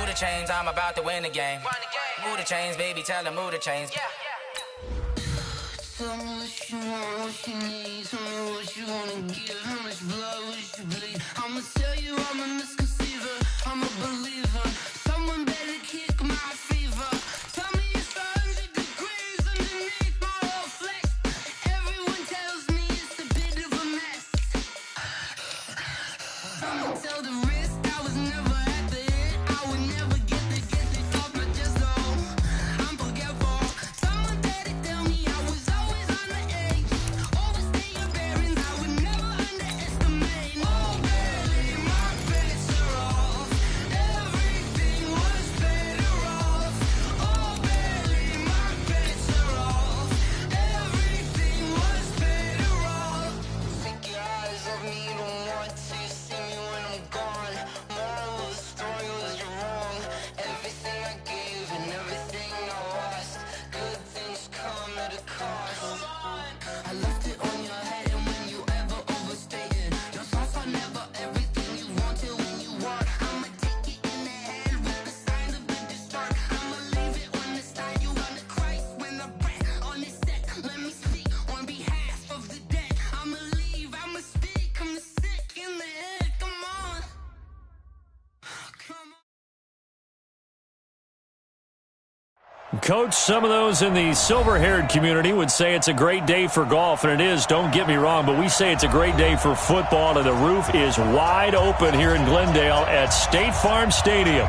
the chains, I'm about to win the game. Move the chains, baby, tell them move the chains. Tell me what you want, what you need. Tell me what you wanna give. How much blood would you bleed? I'ma tell you I'm a misconceiver. I'm a believer. Someone better kick my fever. Tell me it's 100 degrees underneath my whole flesh. Everyone tells me it's a bit of a mess. I'ma tell the risk I was never at the end. I would never get this off my chest, though. I'm forgetful. Someone better tell me I was always on the edge. Overstay your bearings, I would never underestimate. Oh, barely, my bets are off. Everything was better off. Oh, barely, my bets are off. Everything was better off. Take your eyes off me, don't want to see me when I'm gone. Moral of the story was you're wrong. Everything I gave and everything I lost. Good things come at a cost. I left it on your head, and when you ever overstay it, your thoughts are never everything you wanted when you want. I'ma take it in the head with the signs of the distort. I'ma leave it on the side. You on the Christ when the breath on this set. Let me speak on behalf of the dead. I'ma leave, I'ma speak. I'm the sick in the head. Come on. Come on. Coach, some of those in the silver-haired community would say it's a great day for golf, and it is, don't get me wrong, but we say it's a great day for football, and the roof is wide open here in Glendale at State Farm Stadium.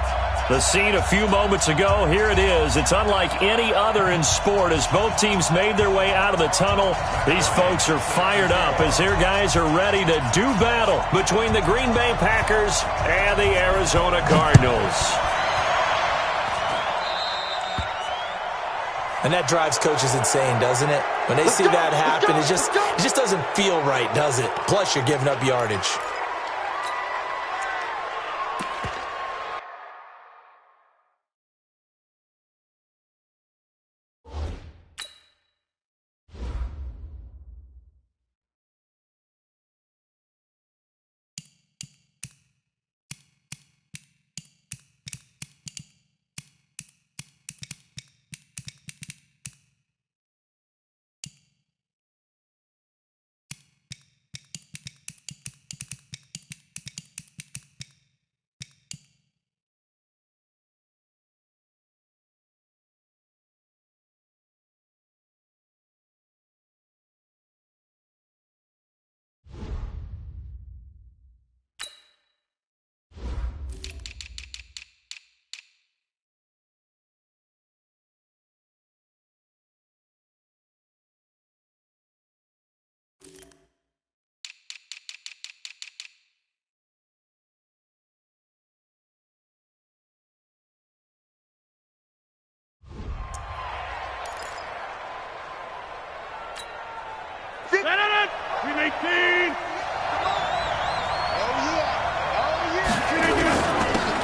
The scene a few moments ago, here it is. It's unlike any other in sport as both teams made their way out of the tunnel. These folks are fired up as their guys are ready to do battle between the Green Bay Packers and the Arizona Cardinals. And that drives coaches insane, doesn't it? When they see that happen, it just doesn't feel right, does it? Plus, you're giving up yardage.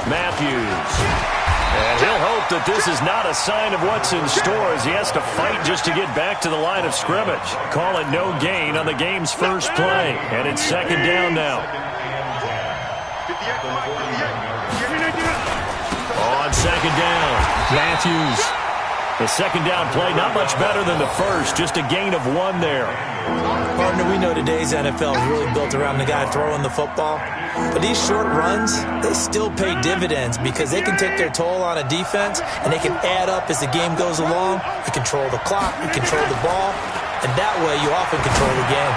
Matthews. And he'll hope that this is not a sign of what's in store as he has to fight just to get back to the line of scrimmage. Call it no gain on the game's first play. And it's second down now. On second down, Matthews. The second down play, not much better than the first, just a gain of 1 there. Partner, we know today's NFL is really built around the guy throwing the football. But these short runs, they still pay dividends because they can take their toll on a defense and they can add up as the game goes along. You control the clock, you control the ball, and that way you often control the game.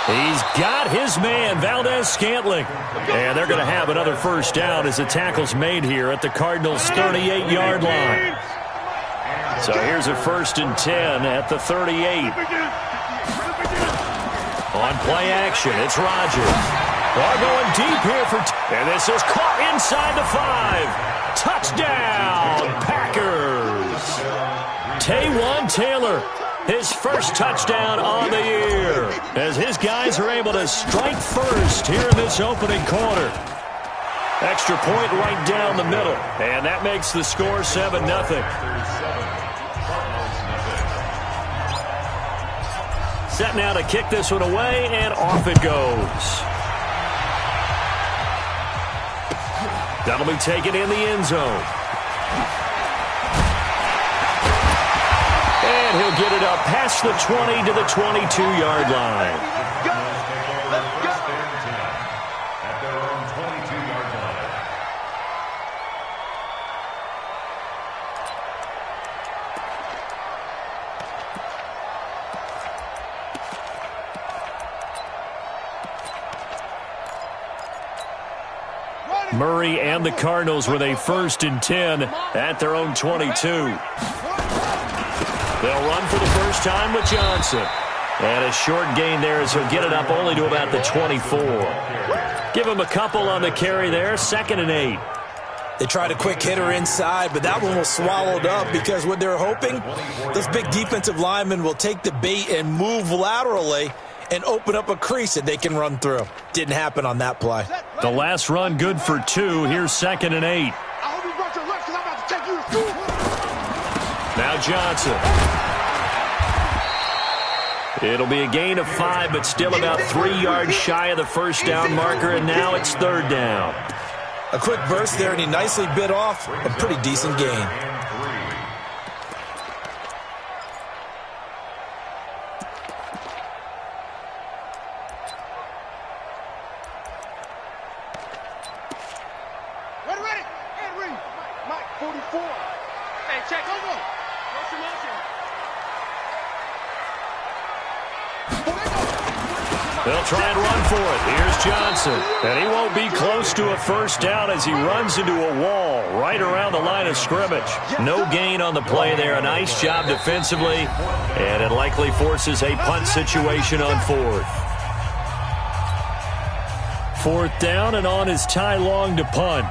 He's got his man, Valdez-Scantling. And they're going to have another first down as the tackle's made here at the Cardinals' 38-yard line. So here's a 1st and 10 at the 38. On play action, it's Rodgers. They're going deep here and this is caught inside the 5. Touchdown, Packers. Taywan Taylor, his first touchdown on the year, as his guys are able to strike first here in this opening quarter. Extra point right down the middle, and that makes the score 7-0. Set now to kick this one away, and off it goes. That'll be taken in the end zone. And he'll get it up past the 20 to the 22-yard line. Murray and the Cardinals with a 1st and 10 at their own 22. They'll run for the first time with Johnson. And a short gain there as he'll get it up only to about the 24. Give him a couple on the carry there, 2nd and 8. They tried a quick hitter inside, but that one was swallowed up because what they're hoping, those big defensive linemen will take the bait and move laterally and open up a crease that they can run through. Didn't happen on that play. The last run good for 2. Here's 2nd and 8. Now Johnson. It'll be a gain of 5, but still about 3 yards shy of the first down marker, and now it's 3rd down. A quick burst there, and he nicely bit off a pretty decent gain. They'll try and run for it. Here's Johnson. And he won't be close to a first down as he runs into a wall right around the line of scrimmage. No gain on the play there. A nice job defensively. And it likely forces a punt situation on 4th. 4th down, and on is Ty Long to punt.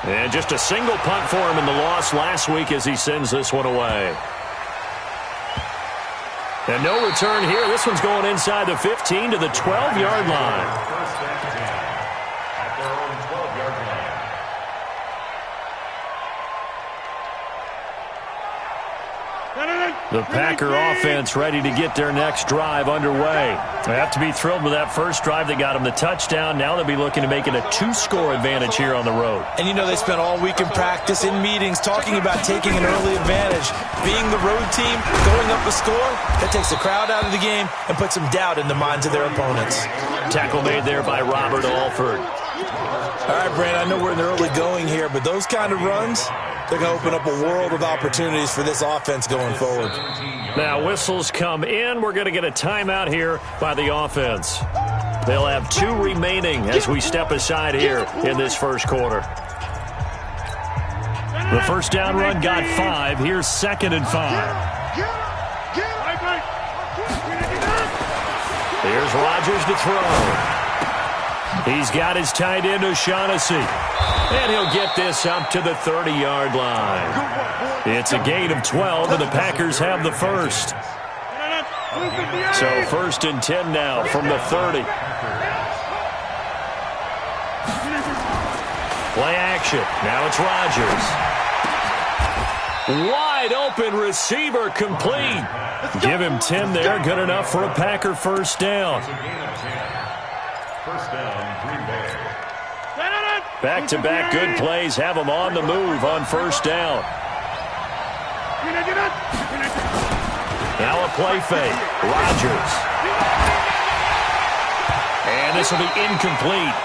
And just a single punt for him in the loss last week as he sends this one away. And no return here. This one's going inside the 15 to the 12-yard line. The Packer offense ready to get their next drive underway. They have to be thrilled with that first drive that got them the touchdown. Now they'll be looking to make it a 2-score advantage here on the road. And you know they spent all week in practice, in meetings, talking about taking an early advantage. Being the road team, going up a score, that takes the crowd out of the game and puts some doubt in the minds of their opponents. Tackle made there by Robert Alford. All right, Brand, I know we're in the early going here, but those kind of runs, they're going to open up a world of opportunities for this offense going forward. Now whistles come in. We're going to get a timeout here by the offense. They'll have 2 remaining as we step aside here in this first quarter. The first down run got 5. Here's 2nd and 5. Here's Rodgers to throw. He's got his tight end O'Shaughnessy. And he'll get this up to the 30-yard line. It's a gain of 12, and the Packers have the first. So 1st and 10 now from the 30. Play action. Now it's Rodgers. Wide open receiver complete. Give him 10 there. Good enough for a Packer first down. Back-to-back good plays have them on the move on first down. Now a play fake. Rodgers. And this will be incomplete.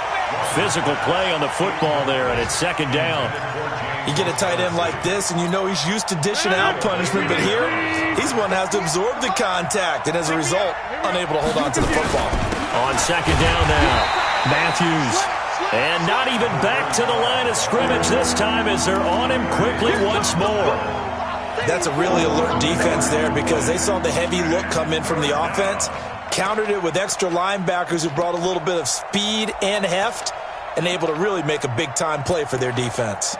Physical play on the football there, and it's 2nd down. You get a tight end like this, and you know he's used to dishing out punishment, but here, he's one that has to absorb the contact, and as a result, unable to hold on to the football. On 2nd down now, Matthews. And not even back to the line of scrimmage this time as they're on him quickly once more. That's a really alert defense there because they saw the heavy look come in from the offense, countered it with extra linebackers who brought a little bit of speed and heft, and able to really make a big-time play for their defense.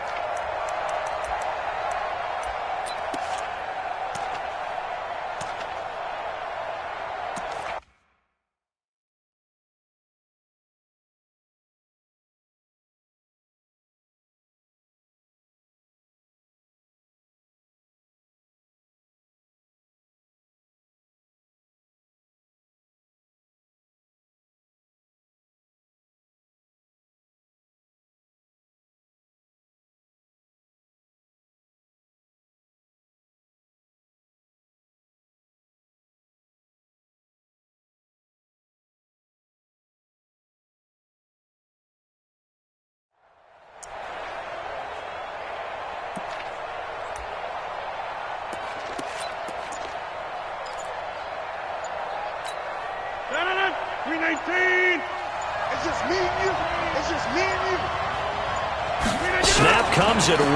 comes at 1.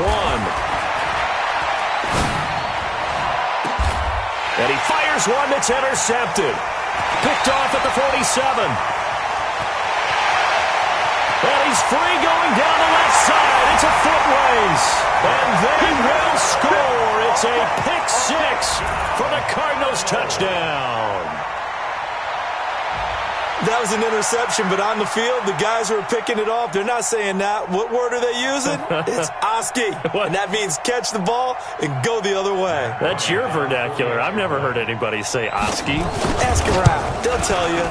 And he fires one that's intercepted. Picked off at the 47. And he's free going down the left side. It's a foot race. And they will score. It's a pick 6 for the Cardinals touchdown. That was an interception, but on the field, the guys who are picking it off, they're not saying that. What word are they using? It's Oski. And that means catch the ball and go the other way. That's your vernacular. I've never heard anybody say Oski. Ask around. They'll tell you.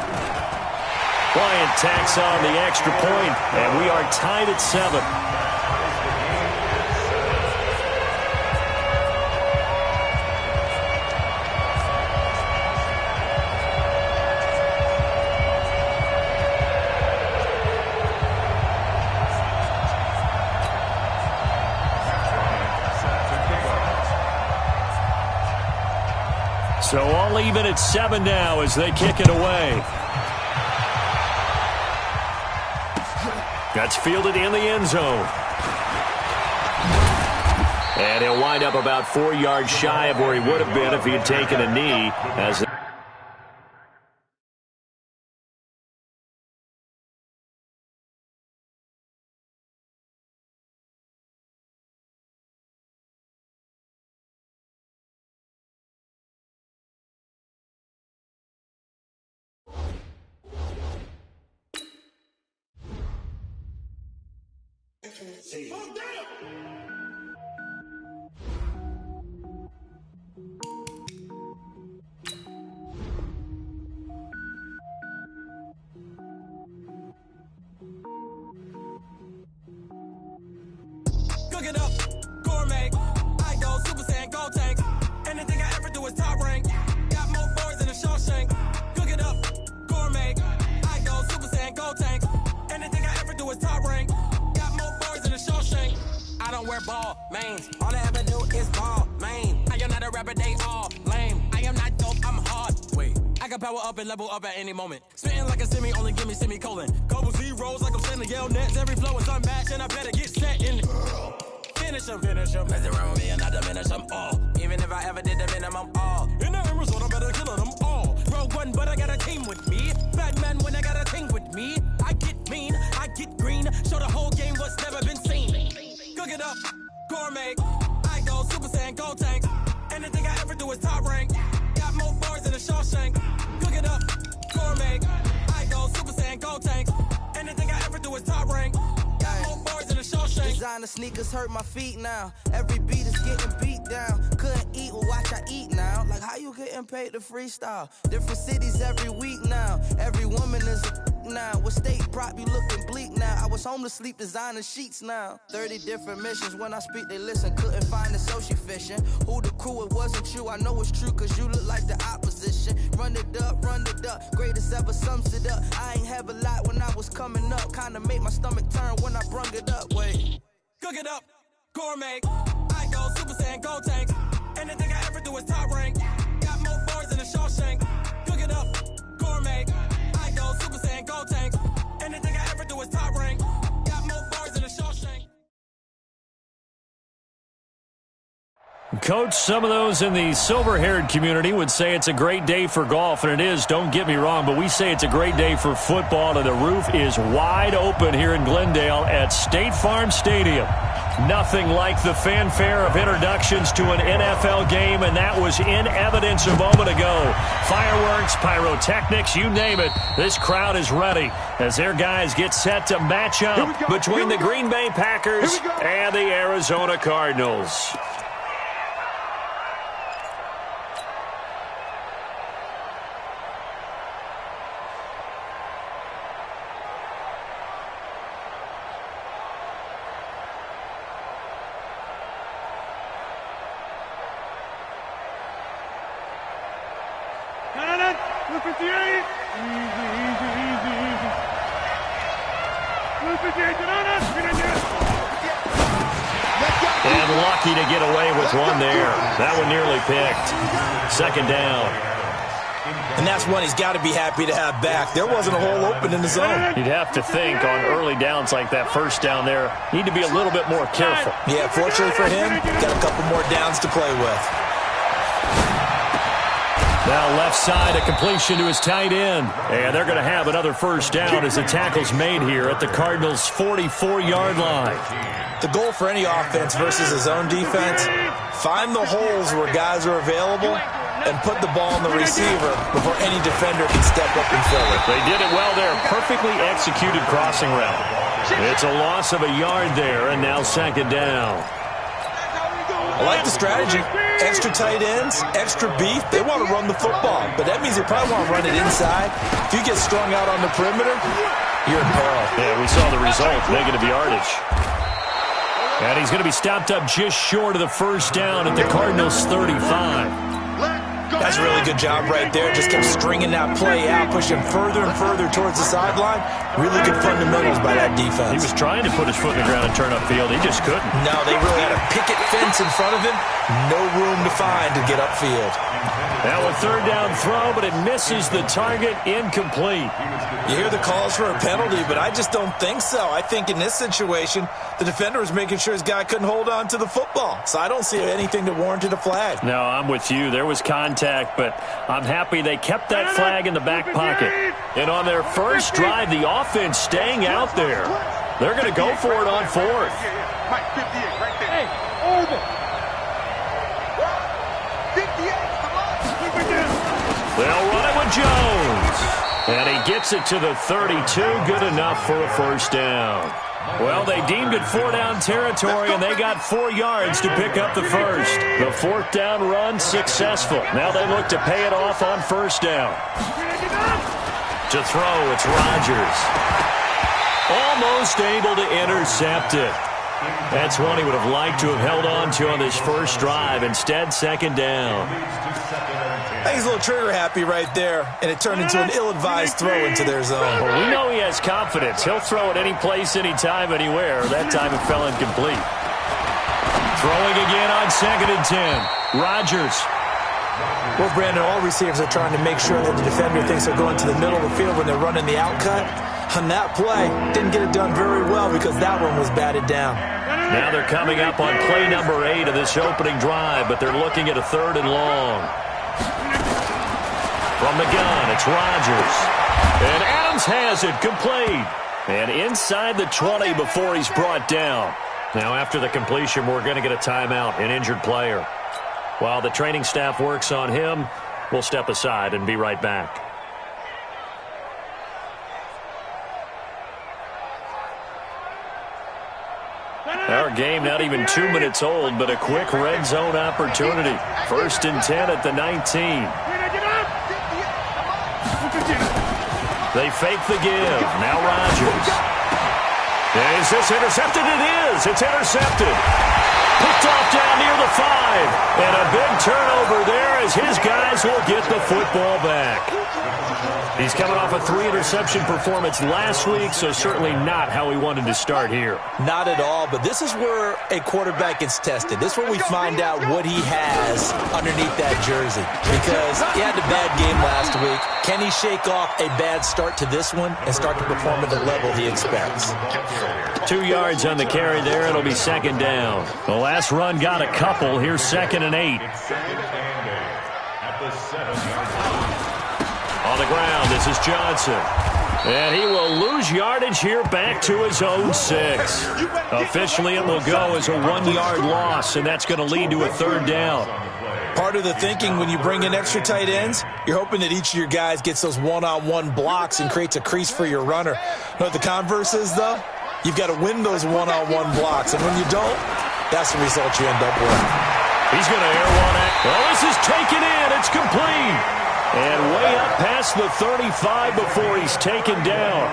Bryant tacks on the extra point, and we are tied at 7. So all even at 7 now as they kick it away. That's fielded in the end zone. And he'll wind up about 4 yards shy of where he would have been if he had taken a knee. As Cook it up, gourmet. I go Super Saiyan, go tank. Anything I ever do is top rank. Got more boys than a Shawshank. Cook it up, gourmet. I go Super Saiyan, go tank. Anything I ever do is top rank. Got more boys than a Shawshank. I don't wear ball, mains. All I ever do is ball, main. I am not a rapper, they all lame. I am not dope, I'm hard. Wait, I can power up and level up at any moment. Spitting like a semi, only give me semicolon. Couple zeros like I'm sending Yale Nets. Every flow is unmatched and I better get set in. Finish them. Mess around with me and I diminish them all. Even if I ever did the minimum all. In the Arizona, better kill them all. Rogue One, but I got a team with me. Bad man when I got a team with me. I get mean, I get green. Show the whole game what's never been seen. Cook it up, gourmet. I go Super Saiyan, go tank. Anything I ever do is top rank. Got more bars than a Shawshank. Cook it up, gourmet. I go Super Saiyan, go tank. Anything I ever do is top rank. Designer sneakers hurt my feet now. Every beat is getting beat down. Couldn't eat, well watch I eat now. Like how you getting paid to freestyle? Different cities every week now. Every woman is a now. What state prop you looking bleak now? I was home to sleep designer sheets now. 30 different missions. When I speak they listen. Couldn't find it so she fishing. Who the crew, it wasn't you. I know it's true cause you look like the opposition. Run it up. Greatest ever sums it up. I ain't have a lot when I was coming up. Kinda made my stomach turn when I brung it up. Wait. Cook it up, gourmet. I go Super Saiyan, go tank. Anything I ever do is top rank. Got more bars than a Shawshank. Cook it up, gourmet. I go Super Saiyan, go tank. Anything I ever do is top rank. Got more bars than a Shawshank. Coach, some of those in the silver-haired community would say it's a great day for golf, and it is, don't get me wrong, but we say it's a great day for football, and the roof is wide open here in Glendale at State Farm Stadium. Nothing like the fanfare of introductions to an NFL game, and that was in evidence a moment ago. Fireworks, pyrotechnics, you name it, this crowd is ready as their guys get set to match up between the Green Bay Packers and the Arizona Cardinals. And lucky to get away with one there. That one nearly picked. Second down. And that's one he's got to be happy to have back. There wasn't a hole open in the zone. You'd have to think on early downs like that first down there, need to be a little bit more careful. Yeah, fortunately for him, got a couple more downs to play with. Now left side, a completion to his tight end. And they're going to have another first down as the tackle's made here at the Cardinals' 44-yard line. The goal for any offense versus his own defense, find the holes where guys are available and put the ball in the receiver before any defender can step up and fill it. They did it well there. Perfectly executed crossing route. It's a loss of a yard there, and now second down. I like the strategy. Extra tight ends, extra beef. They want to run the football, but that means they probably want to run it inside. If you get strung out on the perimeter, you're in peril. Yeah, we saw the result, negative yardage. And he's going to be stopped up just short of the first down at the Cardinals' 35. That's a really good job right there. Just kept stringing that play out, pushing further and further towards the sideline. Really good fundamentals by that defense. He was trying to put his foot in the ground and turn upfield. He just couldn't. No, they really had a picket fence in front of him. No room to find to get upfield. Now a third down throw, but it misses the target, incomplete. You hear the calls for a penalty, but I just don't think so. I think in this situation, the defender was making sure his guy couldn't hold on to the football. So I don't see anything that warranted a flag. No, I'm with you. There was contact, but I'm happy they kept that flag in the back pocket. And on their first drive, the offense staying out there. They're going to go for it on fourth. Hey, over. They'll run it with Jones. And he gets it to the 32. Good enough for a first down. Well, they deemed it four-down territory, and they got 4 yards to pick up the first. The fourth down run successful. Now they look to pay it off on first down. To throw, it's Rodgers. Almost able to intercept it. That's one he would have liked to have held on to on this first drive. Instead, second down. I think he's a little trigger happy right there, and it turned into an ill-advised throw into their zone. Well, we know he has confidence. He'll throw it any place, anytime, anywhere. That time it fell incomplete. Throwing again on 2nd and 10. Rodgers. Well, Brandon, all receivers are trying to make sure that the defender thinks they're going to the middle of the field when they're running the out cut. On that play, didn't get it done very well because that one was batted down. Now they're coming up on play number 8 of this opening drive, but they're looking at a 3rd and long. From the gun, it's Rodgers. And Adams has it, complete. And inside the 20 before he's brought down. Now after the completion, we're going to get a timeout, an injured player. While the training staff works on him, we'll step aside and be right back. Our game not even 2 minutes old, but a quick red zone opportunity. 1st and 10 at the 19. They fake the give. Now Rodgers. Is this intercepted? It is. It's intercepted. Picked off down near the 5. And a big turnover there as his guys will get the football back. He's coming off a 3-interception performance last week, so certainly not how he wanted to start here. Not at all, but this is where a quarterback gets tested. This is where we find out what he has underneath that jersey. Because he had a bad game last week. Can he shake off a bad start to this one and start to perform at the level he expects? 2 yards on the carry there. It'll be second down. The last run got a couple. Here's 2nd and 8. On the ground, this is Johnson. And he will lose yardage here back to his own 6. Officially, it will go as a 1-yard loss, and that's going to lead to a 3rd down. Part of the thinking when you bring in extra tight ends, you're hoping that each of your guys gets those one-on-one blocks and creates a crease for your runner. You know what the converse is, though? You've got to win those one-on-one blocks, and when you don't, that's the result you end up with. He's going to air one out. Well, this is taken in. It's complete. And way up past the 35 before he's taken down.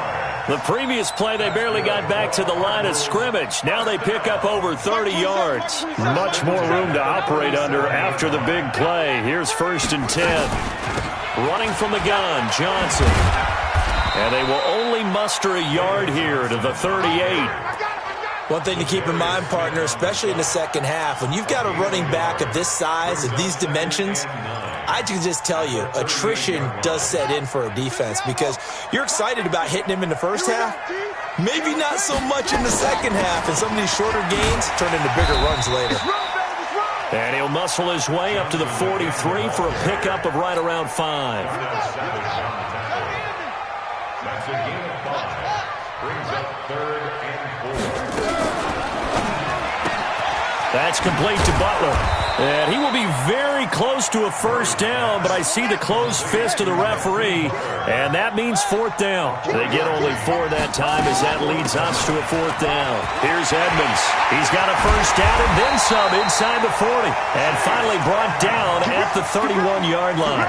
The previous play, they barely got back to the line of scrimmage. Now they pick up over 30 yards. Much more room to operate under after the big play. Here's 1st and 10. Running from the gun, Johnson. And they will only muster a yard here to the 38. One thing to keep in mind, partner, especially in the second half, when you've got a running back of this size, of these dimensions, I can just tell you, attrition does set in for a defense because you're excited about hitting him in the first half. Maybe not so much in the second half, and some of these shorter gains turn into bigger runs later. And he'll muscle his way up to the 43 for a pickup of right around 5. That's a gain of 5. Brings up 3rd and 4. That's complete to Butler. And he will be very close to a first down, but I see the closed fist of the referee, and that means 4th down. They get only 4 that time as that leads us to a 4th down. Here's Edmonds. He's got a first down and then some inside the 40, and finally brought down at the 31-yard line.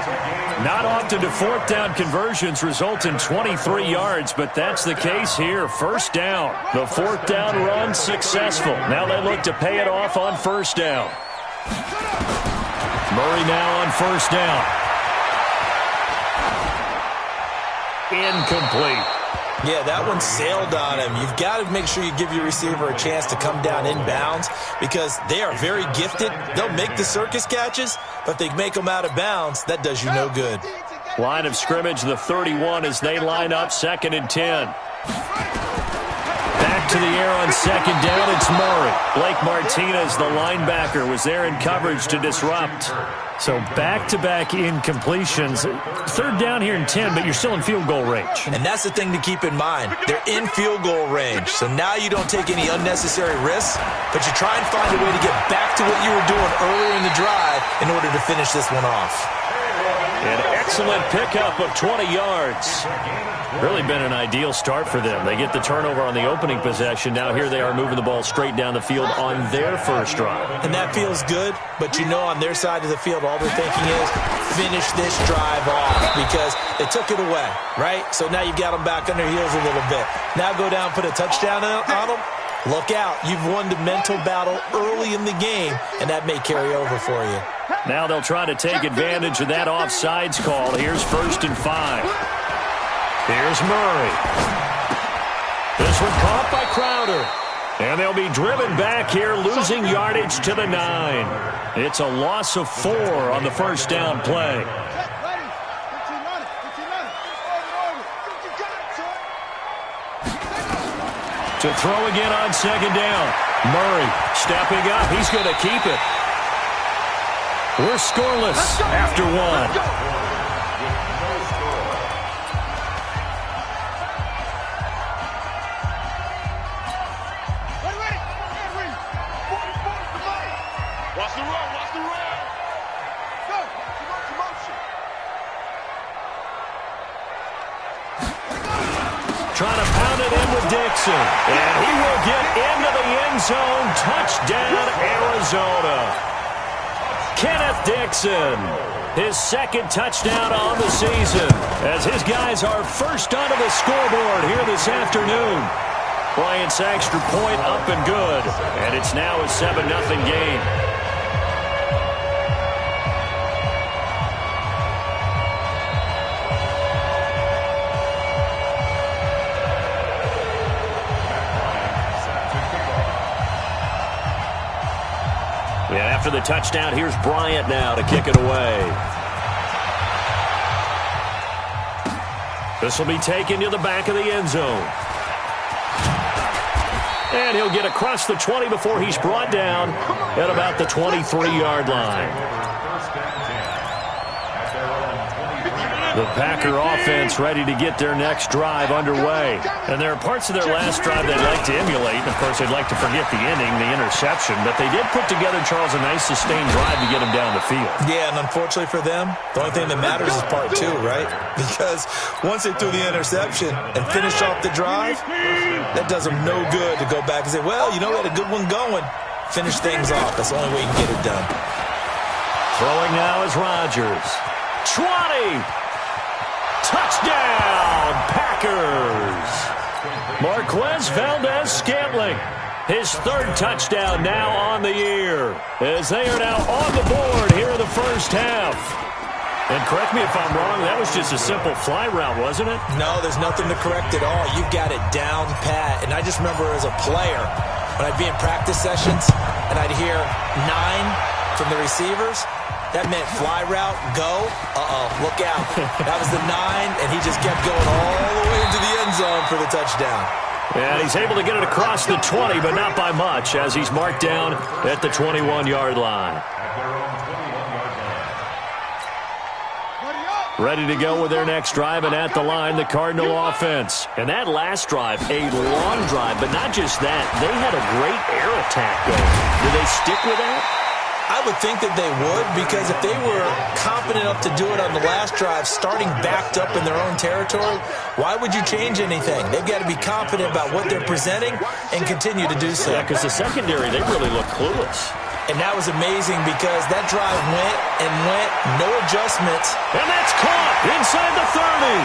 Not often do 4th down conversions result in 23 yards, but that's the case here. First down. The 4th down run successful. Now they look to pay it off on first down. Murray now on first down. Incomplete. Yeah, that one sailed on him. You've got to make sure you give your receiver a chance to come down inbounds because they are very gifted. They'll make the circus catches, but if they make them out of bounds, that does you no good. Line of scrimmage, the 31 as they line up 2nd and 10. Back to the air on 2nd down, it's Murray. Blake Martinez, the linebacker, was there in coverage to disrupt. So back-to-back incompletions. 3rd down here in 10, but you're still in field goal range. And that's the thing to keep in mind. They're in field goal range, so now you don't take any unnecessary risks, but you try and find a way to get back to what you were doing earlier in the drive in order to finish this one off. An excellent pickup of 20 yards. Really been an ideal start for them. They get the turnover on the opening possession. Now here they are moving the ball straight down the field on their first drive. And that feels good, but you know on their side of the field all they're thinking is finish this drive off because they took it away, right? So now you've got them back on their heels a little bit. Now go down, put a touchdown on them. Look out. You've won the mental battle early in the game, and that may carry over for you. Now they'll try to take advantage of that offsides call. Here's 1st and 5. Here's Murray. This one caught by Crowder. And they'll be driven back here, losing yardage to the 9. It's a loss of 4 on the first down play. To throw again on 2nd down. Murray stepping up. He's going to keep it. We're scoreless after 1. Watch the run, watch the run. Go, motion. Trying to pound it in with Dixon. And he will get into the end zone. Touchdown, Arizona. Kenneth Dixon, his 2nd touchdown on the season, as his guys are first onto the scoreboard here this afternoon. Bryant's extra point up and good, and it's now a 7-0 game. Yeah, after the touchdown, here's Bryant now to kick it away. This will be taken to the back of the end zone. And he'll get across the 20 before he's brought down at about the 23-yard line. The Packer offense ready to get their next drive underway. And there are parts of their last drive they'd like to emulate. Of course, they'd like to forget the ending, the interception. But they did put together, Charles, a nice sustained drive to get him down the field. Yeah, and unfortunately for them, the only thing that matters is part 2, right? Because once they threw the interception and finished off the drive, that does them no good to go back and say, well, you know, we had a good one going. Finish things off. That's the only way you can get it done. Throwing now is Rodgers. 20! Touchdown, Packers! Marquez Valdez-Scantling, his 3rd touchdown now on the year, as they are now on the board here in the first half. And correct me if I'm wrong, that was just a simple fly route, wasn't it? No, there's nothing to correct at all. You've got it down pat. And I just remember as a player, when I'd be in practice sessions and I'd hear 9 from the receivers, That meant fly route, go. Look out. That was the 9, and he just kept going all the way into the end zone for the touchdown. And he's able to get it across the 20, but not by much, as he's marked down at the 21-yard line. Ready to go with their next drive, and at the line, the Cardinal offense. And that last drive, a long drive, but not just that. They had a great air attack going. Do they stick with that? I would think that they would, because if they were confident enough to do it on the last drive, starting backed up in their own territory, why would you change anything? They've got to be confident about what they're presenting and continue to do so. Yeah, because the secondary, they really look clueless. And that was amazing because that drive went and went, no adjustments. And that's caught inside the 30.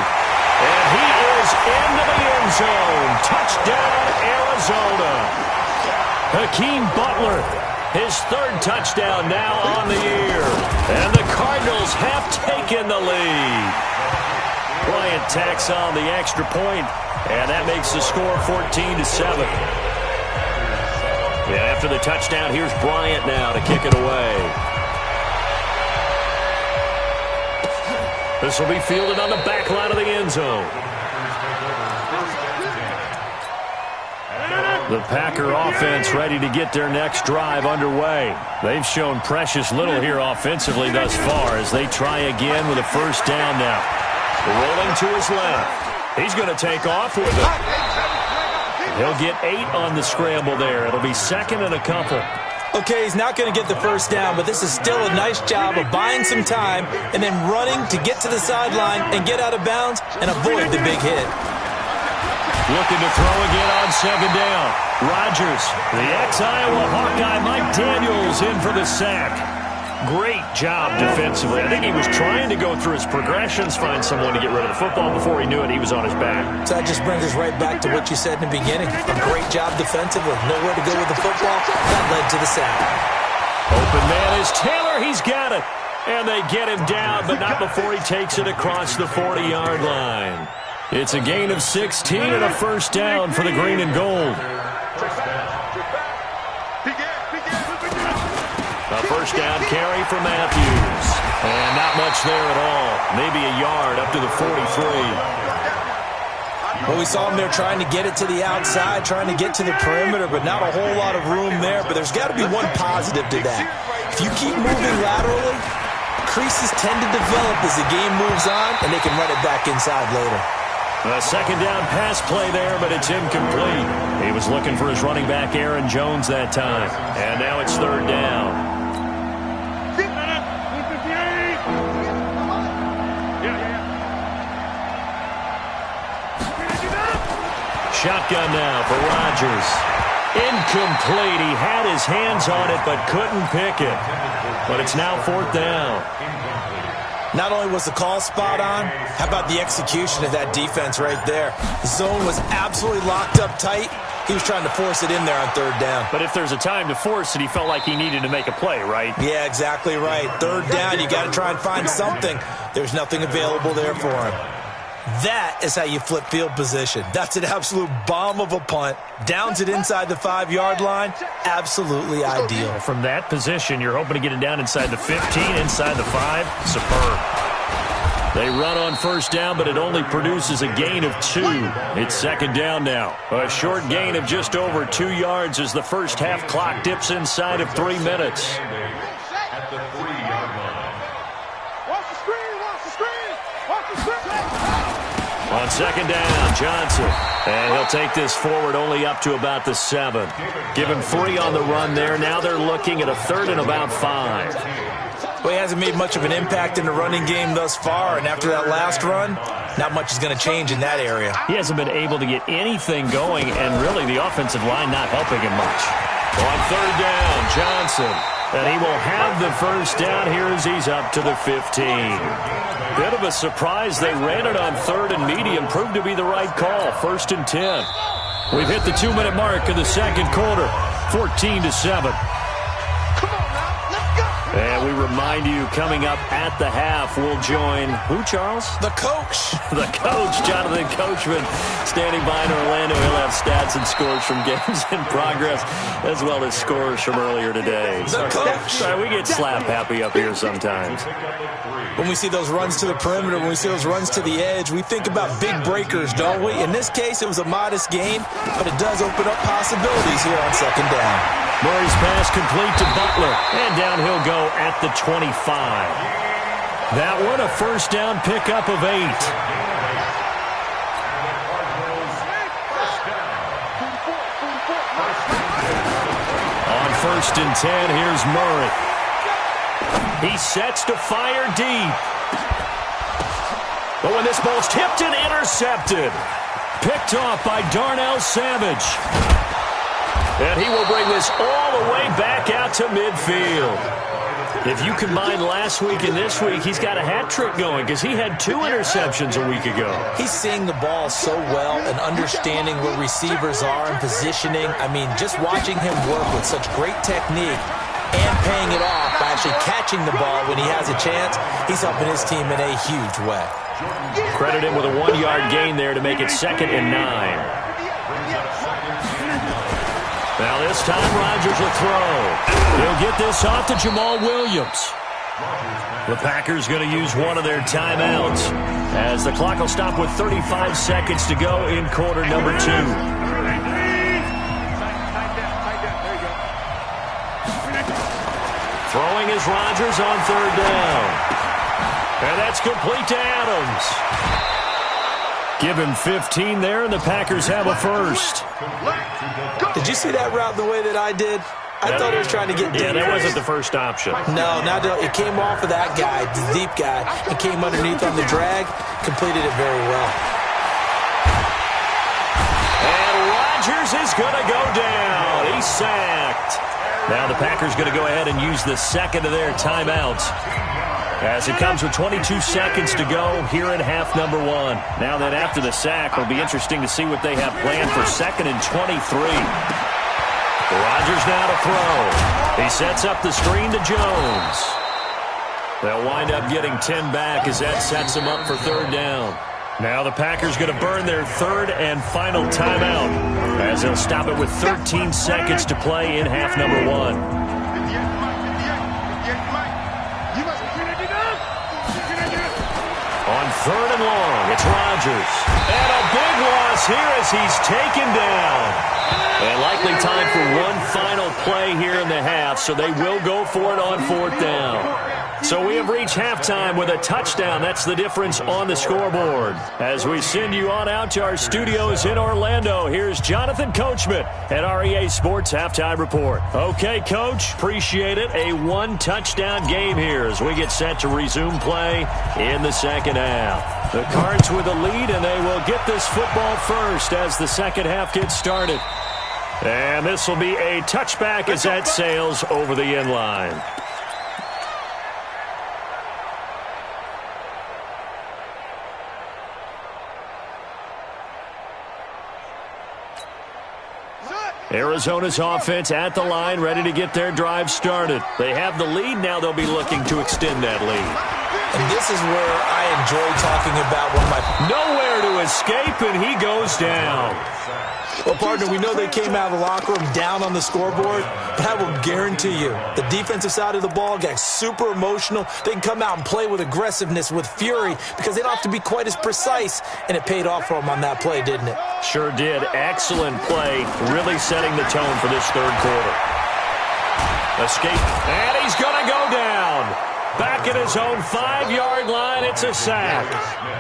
And he is into the end zone. Touchdown, Arizona. Hakeem Butler, his third touchdown now on the year. And the Cardinals have taken the lead. Bryant tacks on the extra point, and that makes the score 14-7. Yeah, after the touchdown, here's Bryant now to kick it away. This will be fielded on the back line of the end zone. The Packer offense ready to get their next drive underway. They've shown precious little here offensively thus far as they try again with a first down now. Rolling to his left. He's going to take off with it. He'll get 8 on the scramble there. It'll be second and a couple. Okay, he's not going to get the first down, but this is still a nice job of buying some time and then running to get to the sideline and get out of bounds and avoid the big hit. Looking to throw again on second down. Rodgers, the ex-Iowa Hawkeye Mike Daniels in for the sack. Great job defensively. I think he was trying to go through his progressions, find someone to get rid of the football. Before he knew it, he was on his back. So that just brings us right back to what you said in the beginning. A great job defensively. Nowhere to go with the football. That led to the sack. Open man is Taylor. He's got it. And they get him down, but not before he takes it across the 40-yard line. It's a gain of 16 and a first down for the green and gold. A first down carry for Matthews. And not much there at all. Maybe a yard up to the 43. Well, we saw him there trying to get it to the outside, trying to get to the perimeter, but not a whole lot of room there. But there's got to be one positive to that. If you keep moving laterally, creases tend to develop as the game moves on, and they can run it back inside later. A second down pass play there, but it's incomplete. He was looking for his running back, Aaron Jones, that time. And now it's third down. Shotgun now for Rodgers. Incomplete. He had his hands on it but couldn't pick it. But it's now fourth down. Not only was the call spot on, how about the execution of that defense right there? The zone was absolutely locked up tight. He was trying to force it in there on third down. But if there's a time to force it, he felt like he needed to make a play, right? Yeah, exactly right. Third down, you got to try and find something. There's nothing available there for him. That is how you flip field position. That's an absolute bomb of a punt. Downs it inside the 5-yard line. Absolutely ideal. From that position, you're hoping to get it down inside the 15, inside the 5. Superb. They run on first down, but it only produces a gain of 2. It's second down now. A short gain of just over 2 yards as the first half clock dips inside of 3 minutes. At the 3-yard line. Watch the screen, watch the screen, watch the screen. On second down, Johnson. And he'll take this forward only up to about the 7. Give him 3 on the run there. Now they're looking at a third and about 5. Well, he hasn't made much of an impact in the running game thus far, and after that last run, not much is going to change in that area. He hasn't been able to get anything going, and really the offensive line not helping him much. On third down, Johnson. And he will have the first down here as he's up to the 15. Bit of a surprise. They ran it on third and medium. Proved to be the right call. First and 10. We've hit the 2-minute mark of the second quarter. 14-7. And we remind you, coming up at the half, we'll join who, Charles? The coach. The coach, Jonathan Coachman, standing by in Orlando. He'll have stats and scores from games in progress, as well as scores from earlier today. The coach. Sorry, we get slap happy up here sometimes. When we see those runs to the perimeter, when we see those runs to the edge, we think about big breakers, don't we? In this case, it was a modest gain, but it does open up possibilities here on second down. Murray's pass complete to Butler, and down he'll go at the 25. That one a first down pickup of 8. On first and 10, here's Murray. He sets to fire deep. But when this ball's tipped and intercepted, picked off by Darnell Savage. And he will bring this all the way back out to midfield. If you combine last week and this week, he's got a hat trick going because he had 2 interceptions a week ago. He's seeing the ball so well and understanding where receivers are and positioning. I mean, just watching him work with such great technique and paying it off by actually catching the ball when he has a chance, he's helping his team in a huge way. Credit him with a 1-yard gain there to make it 2nd and 9. Now this time Rodgers will throw. He'll get this off to Jamal Williams. The Packers going to use one of their timeouts as the clock will stop with 35 seconds to go in quarter number 2. Throwing is Rodgers on 3rd down. And that's complete to Adams. Give him 15 there, and the Packers have a first. Did you see that route the way that I did? I thought he was trying to get deep. Yeah, that wasn't the first option. No, it came off of that guy, the deep guy. It came underneath on the drag, completed it very well. And Rodgers is going to go down. He's sacked. Now the Packers going to go ahead and use the second of their timeouts, as it comes with 22 seconds to go here in half number 1. Now then, after the sack, it'll be interesting to see what they have planned for 2nd and 23. Rodgers now to throw. He sets up the screen to Jones. They'll wind up getting 10 back as that sets them up for 3rd down. Now the Packers going to burn their 3rd and final timeout, as they'll stop it with 13 seconds to play in half number 1. On 3rd and long, it's Rodgers. And a big loss here as he's taken down. And likely time for one final play here in the half, so they will go for it on 4th down. So we have reached halftime with a touchdown. That's the difference on the scoreboard. As we send you on out to our studios in Orlando, here's Jonathan Coachman at REA Sports Halftime Report. Okay, Coach, appreciate it. A 1-touchdown game here as we get set to resume play in the second half. The Cards with a lead, and they will get this football first as the second half gets started. And this will be a touchback as that sails over the end line. Arizona's offense at the line, ready to get their drive started. They have the lead. Now they'll be looking to extend that lead. And this is where I enjoy talking about one of my... Nowhere to escape, and he goes down. Well, partner, we know they came out of the locker room down on the scoreboard, but I will guarantee you the defensive side of the ball got super emotional. They can come out and play with aggressiveness, with fury, because they don't have to be quite as precise, and it paid off for them on that play, didn't it? Sure did. Excellent play, really setting the tone for this third quarter. Escape, and he's going to go down. Back at his own 5-yard line, it's a sack.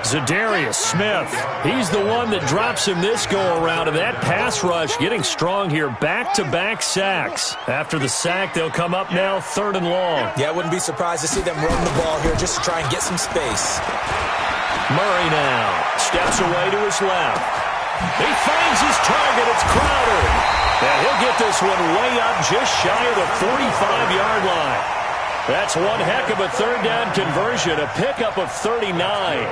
Zadarius Smith, he's the one that drops him this go-around, and that pass rush getting strong here. Back-to-back sacks. After the sack, they'll come up now 3rd and long. Yeah, I wouldn't be surprised to see them run the ball here just to try and get some space. Murray now steps away to his left. He finds his target. It's Crowder. And he'll get this one way up just shy of the 45-yard line. That's one heck of a 3rd down conversion, a pickup of 39.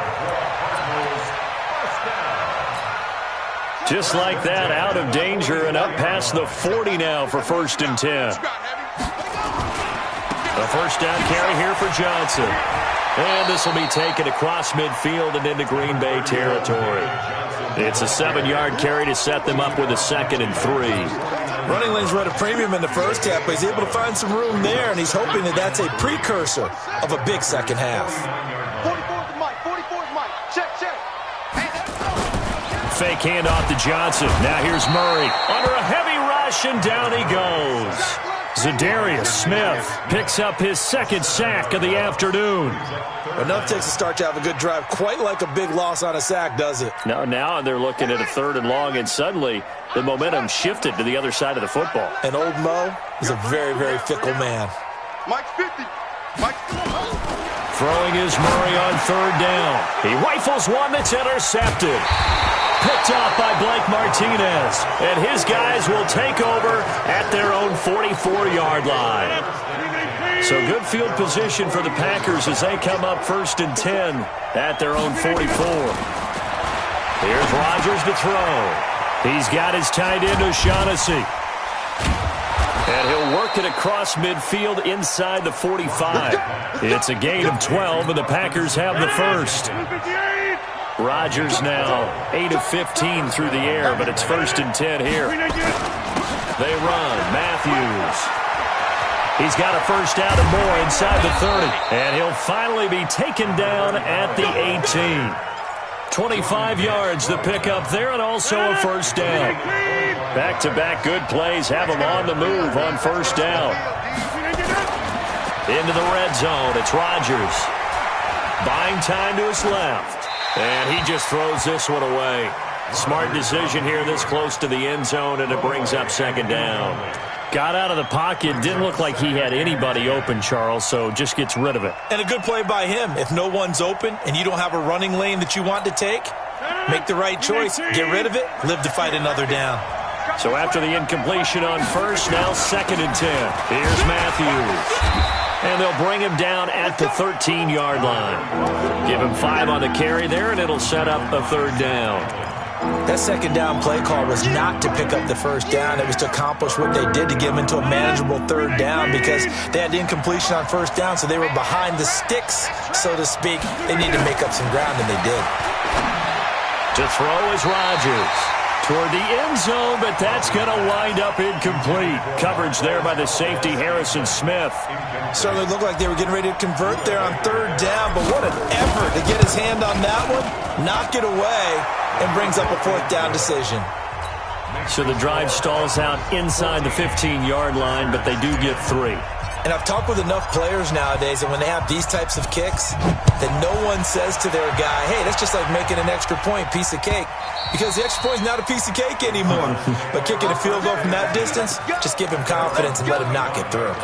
Just like that, out of danger and up past the 40 now for 1st and 10. A first down carry here for Johnson. And this will be taken across midfield and into Green Bay territory. It's a 7-yard carry to set them up with a 2nd and 3. Running lanes were at a premium in the first half, but he's able to find some room there, and he's hoping that that's a precursor of a big second half. 44's Mike. 44's Mike. Check. Fake handoff to Johnson. Now here's Murray. Under a heavy rush, and down he goes. Zadarius Smith picks up his 2nd sack of the afternoon. Enough takes a start to have a good drive. Quite like a big loss on a sack, does it? Now they're looking at a 3rd and long, and suddenly the momentum shifted to the other side of the football. And old Mo is a very, very fickle man. Mike's 50. Mike's Throwing is Murray on 3rd down. He rifles one that's intercepted. Picked off by Blake Martinez. And his guys will take over at their own 44-yard line. So good field position for the Packers as they come up 1st and 10 at their own 44. Here's Rodgers to throw. He's got his tight end O'Shaughnessy. And he'll work it across midfield inside the 45. It's a gain of 12, and the Packers have the first. Rodgers now 8 of 15 through the air, but it's 1st and 10 here. They run. Matthews. He's got a first down and more inside the 30. And he'll finally be taken down at the 18. 25 yards the pickup there, and also a first down. Back-to-back good plays have him on the move on first down. Into the red zone. It's Rodgers. Buying time to his left. And he just throws this one away. Smart decision here this close to the end zone, and it brings up 2nd down. Got out of the pocket. Didn't look like he had anybody open, Charles, so just gets rid of it. And a good play by him. If no one's open and you don't have a running lane that you want to take, make the right choice. Get rid of it. Live to fight another down. So after the incompletion on first, now 2nd and 10. Here's Matthews. And they'll bring him down at the 13-yard line. Give him 5 on the carry there, and it'll set up a 3rd down. That 2nd down play call was not to pick up the first down. It was to accomplish what they did to get him into a manageable 3rd down because they had the incompletion on first down, so they were behind the sticks, so to speak. They needed to make up some ground, and they did. To throw is Rodgers. Toward the end zone, but that's going to wind up incomplete. Coverage there by the safety, Harrison Smith. Certainly looked like they were getting ready to convert there on 3rd down, but what an effort to get his hand on that one, knock it away, and brings up a 4th down decision. So the drive stalls out inside the 15-yard line, but they do get 3. And I've talked with enough players nowadays that when they have these types of kicks, that no one says to their guy, hey, that's just like making an extra point, piece of cake. Because the extra point is not a piece of cake anymore. But kicking a field goal from that distance, just give him confidence and let him knock it through.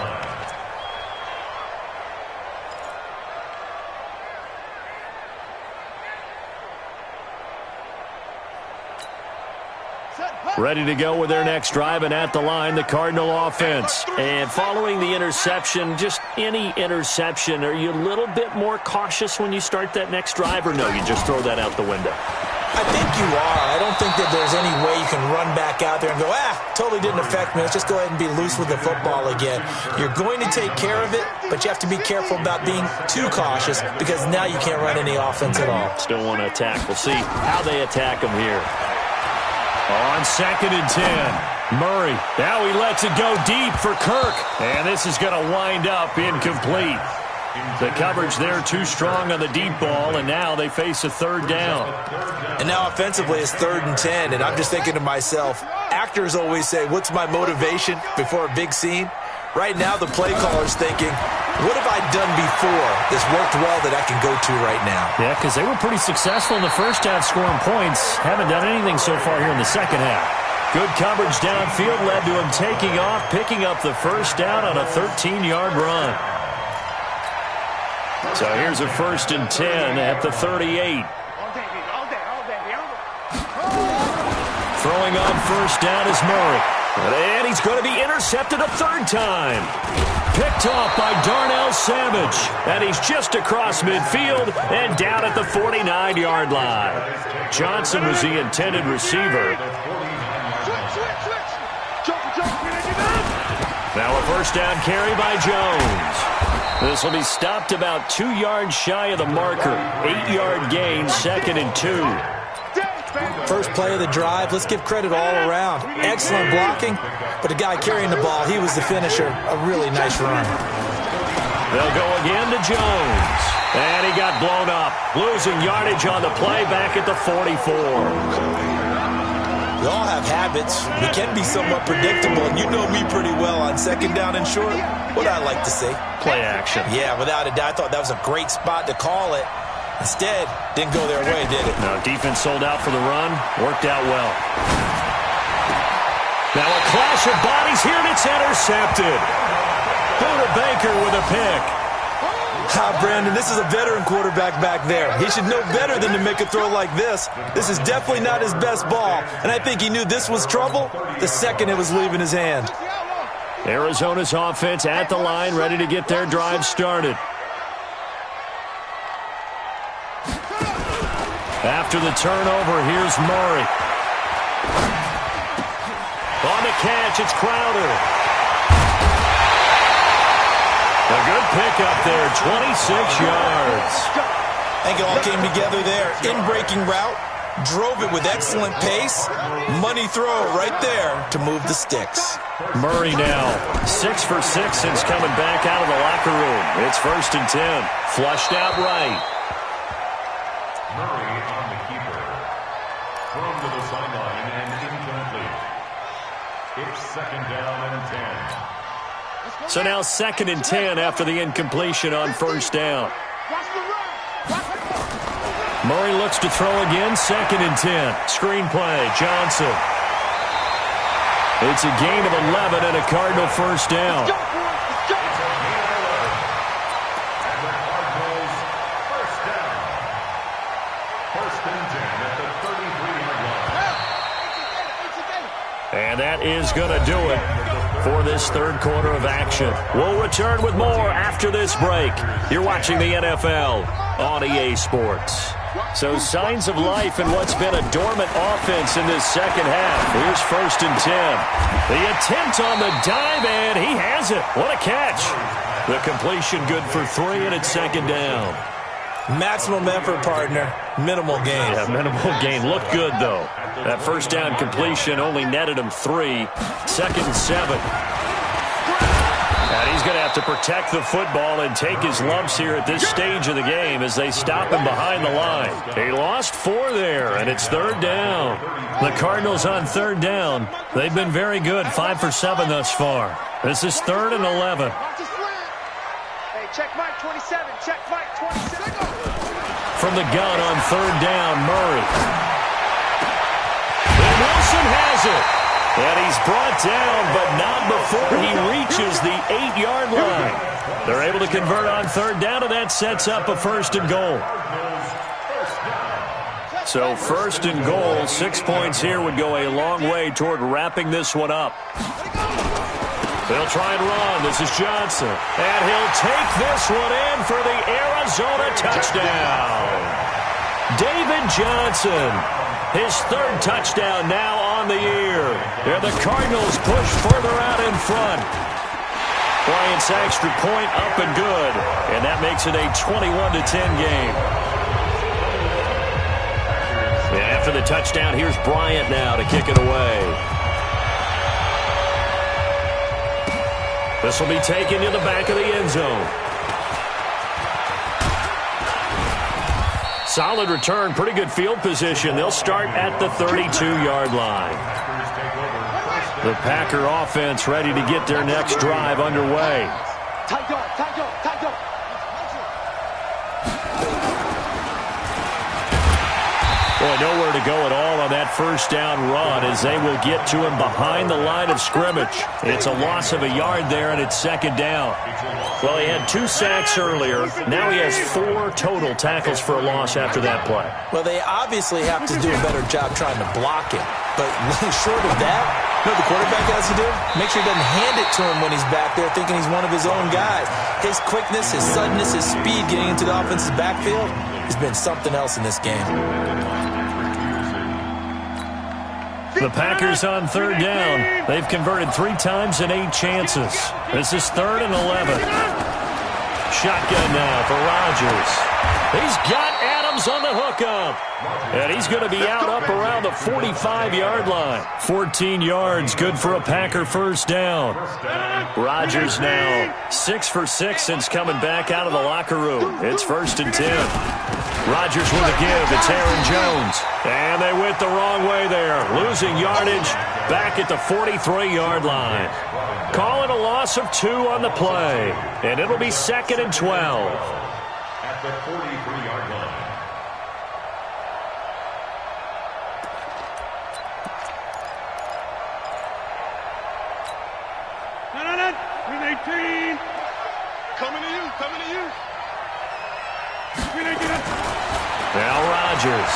Ready to go with their next drive, and at the line, the Cardinal offense. And following the interception, just any interception, are you a little bit more cautious when you start that next drive, or no, you just throw that out the window? I think you are. I don't think that there's any way you can run back out there and go, totally didn't affect me. Let's just go ahead and be loose with the football again. You're going to take care of it, but you have to be careful about being too cautious because now you can't run any offense at all. Still want to attack. We'll see how they attack them here. On 2nd and 10, Murray. Now he lets it go deep for Kirk. And this is going to wind up incomplete. The coverage there too strong on the deep ball, and now they face a 3rd down. And now offensively it's 3rd and 10, and I'm just thinking to myself, actors always say, what's my motivation before a big scene? Right now the play caller's thinking, what have I done before that's worked well that I can go to right now? Yeah, because they were pretty successful in the first half scoring points. Haven't done anything so far here in the second half. Good coverage downfield led to him taking off, picking up the first down on a 13-yard run. So here's a 1st and 10 at the 38. Throwing on first down is Murray. And he's going to be intercepted a 3rd time. Picked off by Darnell Savage. And he's just across midfield and down at the 49-yard line. Johnson was the intended receiver. Now a first down carry by Jones. This will be stopped about 2 yards shy of the marker. 8-yard gain, 2nd and 2. First play of the drive, let's give credit all around. Excellent blocking, but the guy carrying the ball, he was the finisher. A really nice run. They'll go again to Jones. And he got blown up. Losing yardage on the play back at the 44. We all have habits. We can be somewhat predictable, and you know me pretty well on 2nd down and short. What I like to see. Play action. Yeah, without a doubt, I thought that was a great spot to call it. Instead, didn't go their way, did it? No, defense sold out for the run. Worked out well. Now a clash of bodies here, and it's intercepted. Buda Baker with a pick. Brandon, this is a veteran quarterback back there. He should know better than to make a throw like this. This is definitely not his best ball, and I think he knew this was trouble the second it was leaving his hand. Arizona's offense at the line, ready to get their drive started. After the turnover, here's Murray. On the catch, it's Crowder. A good pickup there, 26 yards. I think it all came together there. In-breaking route, drove it with excellent pace. Money throw right there to move the sticks. Murray now, 6 for 6 since coming back out of the locker room. It's 1st and 10, flushed out right. Murray on the keeper. Thrown to the sideline and incomplete. It's 2nd down and 10. So now 2nd and 10 after the incompletion on 1st down. Murray looks to throw again, 2nd and 10. Screen play, Johnson. It's a gain of 11 and a Cardinal 1st down. And that is going to do it for this 3rd quarter of action. We'll return with more after this break. You're watching the NFL on EA Sports. So signs of life in what's been a dormant offense in this 2nd half. Here's 1st and 10. The attempt on the dive, and he has it. What a catch. The completion good for 3, and it's 2nd down. Maximum effort, partner. Minimal gain. Yeah, minimal gain. Looked good, though. That 1st down completion only netted him 3. 2nd and 7. And he's going to have to protect the football and take his lumps here at this stage of the game as they stop him behind the line. He lost 4 there, and it's 3rd down. The Cardinals on 3rd down. They've been very good, 5 for 7 thus far. This is 3rd and 11. Hey, check Mike 27. Check Mike 27. From the gun on 3rd down, Murray. And Wilson has it. And he's brought down, but not before he reaches the 8-yard line. They're able to convert on 3rd down, and that sets up a 1st and goal. So 1st and goal, 6 points here would go a long way toward wrapping this one up. They'll try and run. This is Johnson. And he'll take this one in for the Arizona touchdown. David Johnson, his 3rd touchdown now on the year. And the Cardinals push further out in front. Bryant's extra point up and good. And that makes it a 21-10 game. And after the touchdown, here's Bryant now to kick it away. This will be taken to the back of the end zone. Solid return, pretty good field position. They'll start at the 32-yard line. The Packer offense ready to get their next drive underway. Tight dog, tight dog, tight dog. Boy, nowhere to go at all on that 1st down run as they will get to him behind the line of scrimmage. It's a loss of a yard there, and it's 2nd down. Well, he had 2 sacks earlier. Now he has 4 total tackles for a loss after that play. Well, they obviously have to do a better job trying to block him. But short of that, you know what the quarterback has to do? Make sure he doesn't hand it to him when he's back there thinking he's one of his own guys. His quickness, his suddenness, his speed getting into the offense's backfield has been something else in this game. The Packers on 3rd down. They've converted 3 times in 8 chances. This is 3rd and 11. Shotgun now for Rodgers. He's got Adams on the hookup. And he's going to be out up around the 45-yard line. 14 yards, good for a Packer first down. Rodgers now 6 for 6 since coming back out of the locker room. It's 1st and 10. Rodgers with a give. It's Aaron Jones. And they went the wrong way there. Losing yardage back at the 43-yard line. Call it a loss of 2 on the play. And it'll be 2nd and 12. At the 43-yard line. Green 18. Coming to you, coming to you. Green 18. Now Rodgers.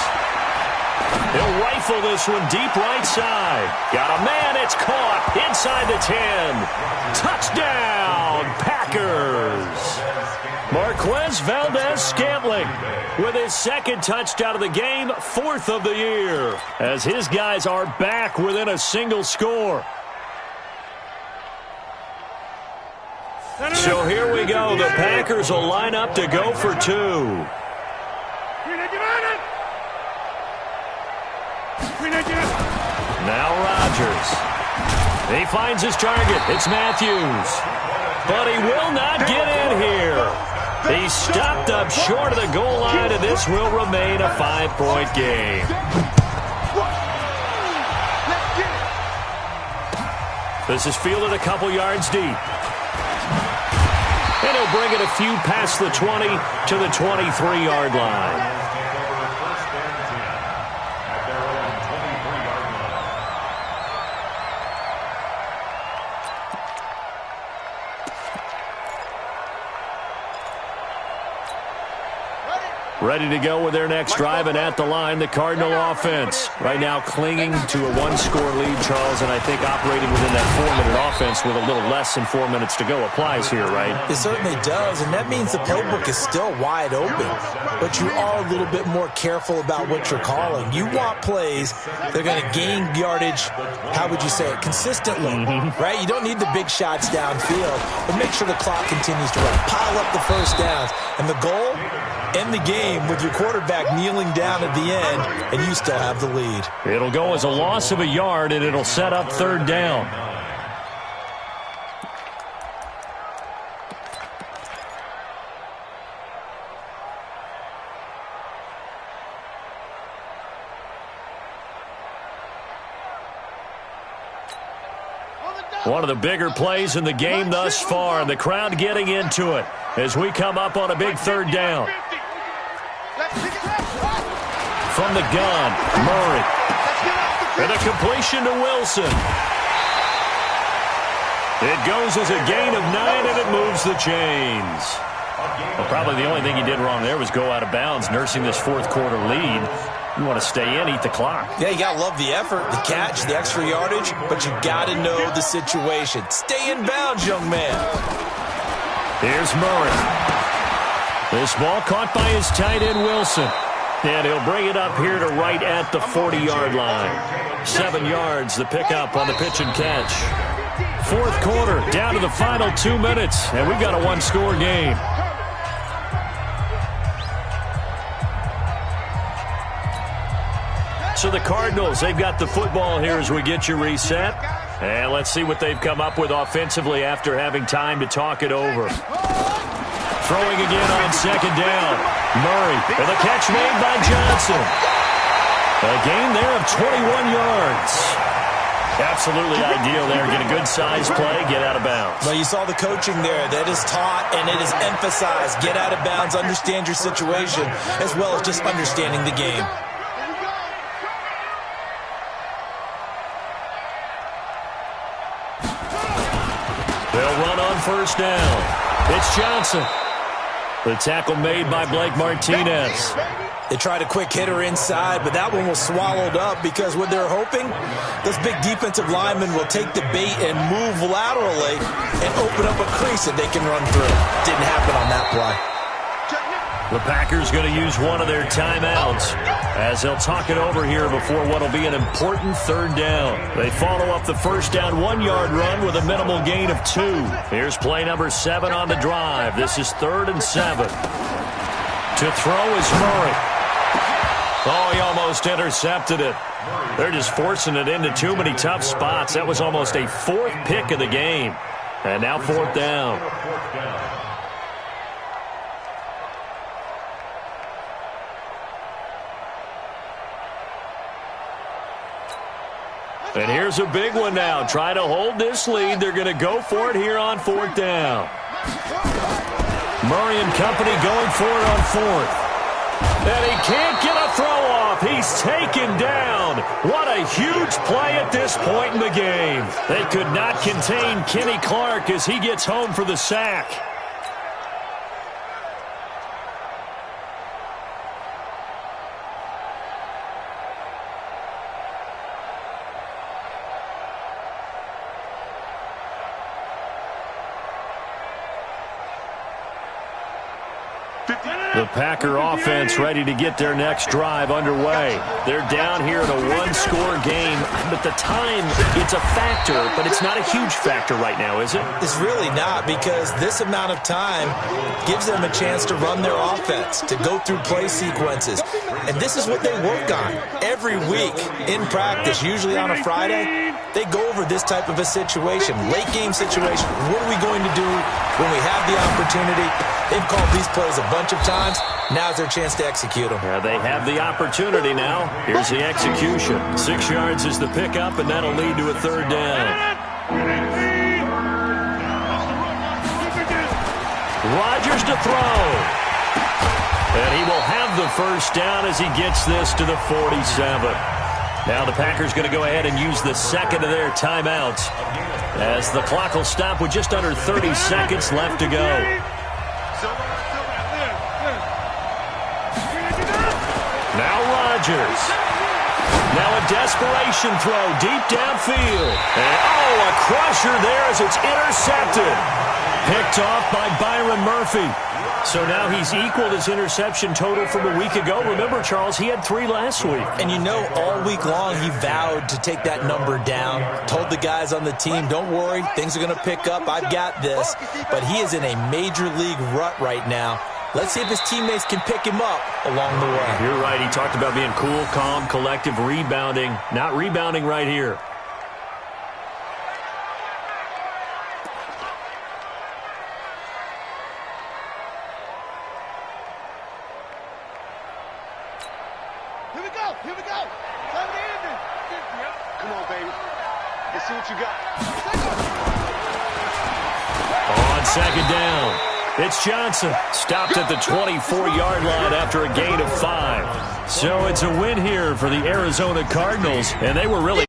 He'll rifle this one deep right side. Got a man, it's caught inside the 10. Touchdown, Packers. Marquez Valdez-Scantling with his 2nd touchdown of the game, 4th of the year, as his guys are back within a single score. So here we go. The Packers will line up to go for 2. Now Rodgers. He finds his target. It's Matthews. But he will not get in here. He's stopped up short of the goal line, and this will remain a 5-point game. This is fielded a couple yards deep. And he'll bring it a few past the 20 to the 23-yard line. Ready to go with their next drive, and at the line, the Cardinal offense. Right now clinging to a 1-score lead, Charles, and I think operating within that 4-minute offense with a little less than 4 minutes to go applies here, right? It certainly does, and that means the playbook is still wide open. But you are a little bit more careful about what you're calling. You want plays that are going to gain yardage, how would you say it, consistently, right? You don't need the big shots downfield, but make sure the clock continues to run. Pile up the first downs. And the goal? End the game with your quarterback kneeling down at the end, and you still have the lead. It'll go as a loss of a yard, and it'll set up 3rd down. One of the bigger plays in the game thus far, and the crowd getting into it as we come up on a big 3rd down. From the gun, Murray. And a completion to Wilson. It goes as a gain of 9, and it moves the chains. Well, probably the only thing he did wrong there was go out of bounds, nursing this 4th quarter lead. You want to stay in, eat the clock. Yeah, you got to love the effort, the catch, the extra yardage, but you got to know the situation. Stay in bounds, young man. Here's Murray. This ball caught by his tight end, Wilson. And he'll bring it up here to right at the 40-yard line. 7 yards, the pickup on the pitch and catch. 4th quarter, down to the final 2 minutes, and we've got a 1-score game. So the Cardinals, they've got the football here as we get you reset. And let's see what they've come up with offensively after having time to talk it over. Throwing again on 2nd down. Murray, and the catch made by Johnson. A gain there of 21 yards. Absolutely ideal there. Get a good size play, get out of bounds. Well, you saw the coaching there. That is taught and it is emphasized. Get out of bounds, understand your situation, as well as just understanding the game. They'll run on 1st down. It's Johnson. The tackle made by Blake Martinez. They tried a quick hitter inside, but that one was swallowed up because what they're hoping, those big defensive linemen will take the bait and move laterally and open up a crease that they can run through. Didn't happen on that play. The Packers going to use one of their timeouts as they'll talk it over here before what will be an important third down. They follow up the first down 1-yard run with a minimal gain of 2. Here's play number 7 on the drive. This is 3rd and 7. To throw is Murray. Oh, he almost intercepted it. They're just forcing it into too many tough spots. That was almost a 4th pick of the game. And now 4th down. And here's a big one now. Trying to hold this lead. They're going to go for it here on 4th down. Murray and company going for it on 4th. And he can't get a throw off. He's taken down. What a huge play at this point in the game. They could not contain Kenny Clark as he gets home for the sack. The Packer offense ready to get their next drive underway. They're down here in a 1-score game, but the time, it's a factor, but it's not a huge factor right now, is it? It's really not, because this amount of time gives them a chance to run their offense, to go through play sequences. And this is what they work on every week in practice, usually on a Friday. They go over this type of a situation, late game situation. What are we going to do when we have the opportunity? They've called these plays a bunch of times. Now's their chance to execute them. Yeah, they have the opportunity now. Here's the execution. 6 yards is the pickup, and that'll lead to a 3rd down. Rodgers to throw. And he will have the first down as he gets this to the 47. Now the Packers going to go ahead and use the second of their timeouts as the clock will stop with just under 30 seconds left to go. Now Rodgers. Now a desperation throw deep downfield. And a crusher there as it's intercepted. Picked off by Byron Murphy. So now he's equaled his interception total from a week ago. Remember, Charles, he had 3 last week. And you know, all week long he vowed to take that number down. Told the guys on the team, don't worry, things are going to pick up. I've got this. But he is in a major league rut right now. Let's see if his teammates can pick him up along the way. You're right. He talked about being cool, calm, collective, rebounding. Not rebounding right here. Here we go. Here we go. Time to end it. Come on, baby. Let's see what you got. On 2nd down, it's Johnson. Stopped at the 24-yard line after a gain of 5. So it's a win here for the Arizona Cardinals, and they were really